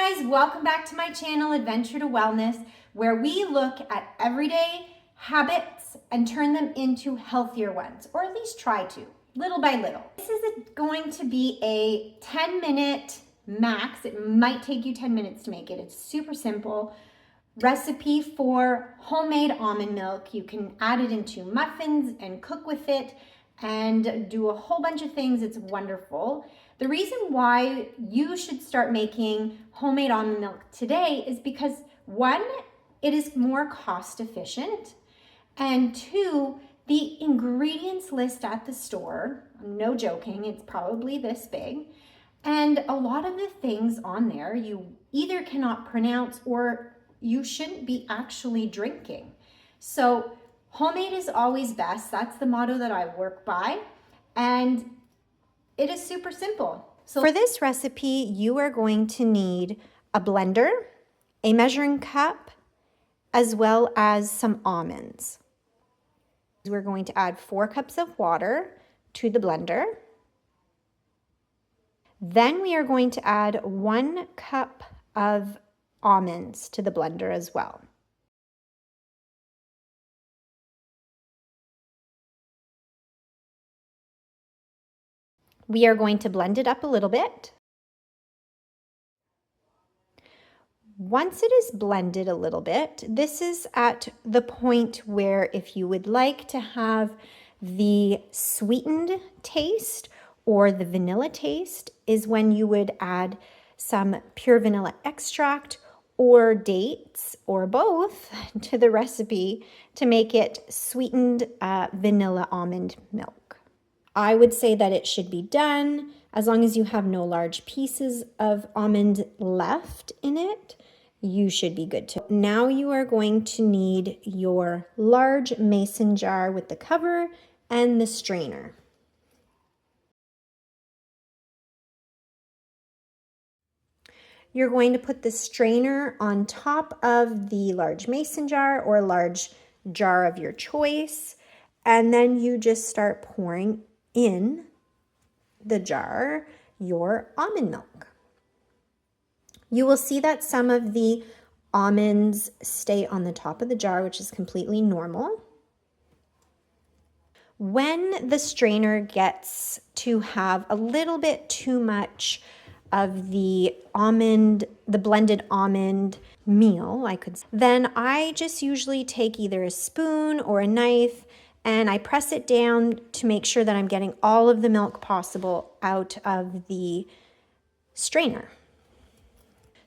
guys, welcome back to my channel, Adventure to Wellness, where we look at everyday habits and turn them into healthier ones, or at least try to, little by little. This is going to be a 10-minute max. It might take you 10 minutes to make it. It's super simple. Recipe for homemade almond milk. You can add it into muffins and cook with it and do a whole bunch of things. It's wonderful. The reason why you should start making homemade almond milk today is because one, it is more cost efficient, and two, the ingredients list at the store, no joking, it's probably this big, and a lot of the things on there you either cannot pronounce or you shouldn't be actually drinking. So homemade is always best. That's the motto that I work by, and it is super simple. So for this recipe, you are going to need a blender, a measuring cup, as well as some almonds. We're going to add 4 cups of water to the blender. Then we are going to add 1 cup of almonds to the blender as well. We are going to blend it up a little bit. Once it is blended a little bit, this is at the point where if you would like to have the sweetened taste or the vanilla taste is when you would add some pure vanilla extract or dates or both to the recipe to make it sweetened vanilla almond milk. I would say that it should be done as long as you have no large pieces of almond left in it. You should be good to. Now you are going to need your large mason jar with the cover and the strainer. You're going to put the strainer on top of the large mason jar or large jar of your choice, and then you just start pouring in the jar your almond milk. You will see that some of the almonds stay on the top of the jar, which is completely normal. When the strainer gets to have a little bit too much of the blended almond meal, then I just usually take either a spoon or a knife and I press it down to make sure that I'm getting all of the milk possible out of the strainer.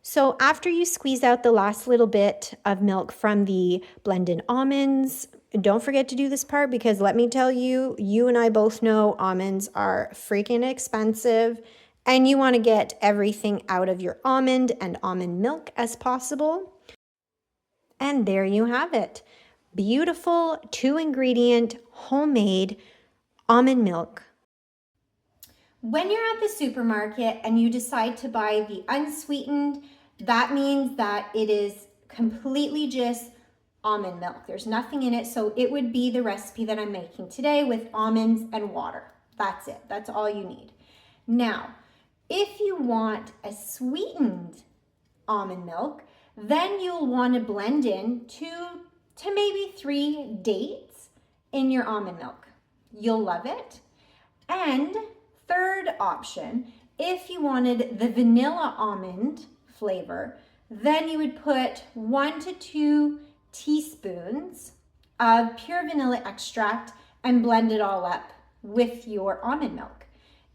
So after you squeeze out the last little bit of milk from the blended almonds, don't forget to do this part because let me tell you, you and I both know almonds are freaking expensive and you want to get everything out of your almond and almond milk as possible. And there you have it. Beautiful 2-ingredient homemade almond milk. When you're at the supermarket and you decide to buy the unsweetened, that means that it is completely just almond milk. There's nothing in it, so it would be the recipe that I'm making today with almonds and water. That's it. That's all you need. Now, if you want a sweetened almond milk, then you'll want to blend in 2 to maybe 3 dates in your almond milk. You'll love it. And third option, if you wanted the vanilla almond flavor, then you would put 1 to 2 teaspoons of pure vanilla extract and blend it all up with your almond milk.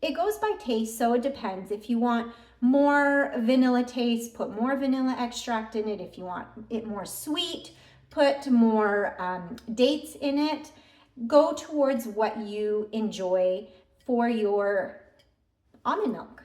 It goes by taste, so it depends. If you want more vanilla taste, put more vanilla extract in it. If you want it more sweet, put more dates in it. Go towards what you enjoy for your almond milk.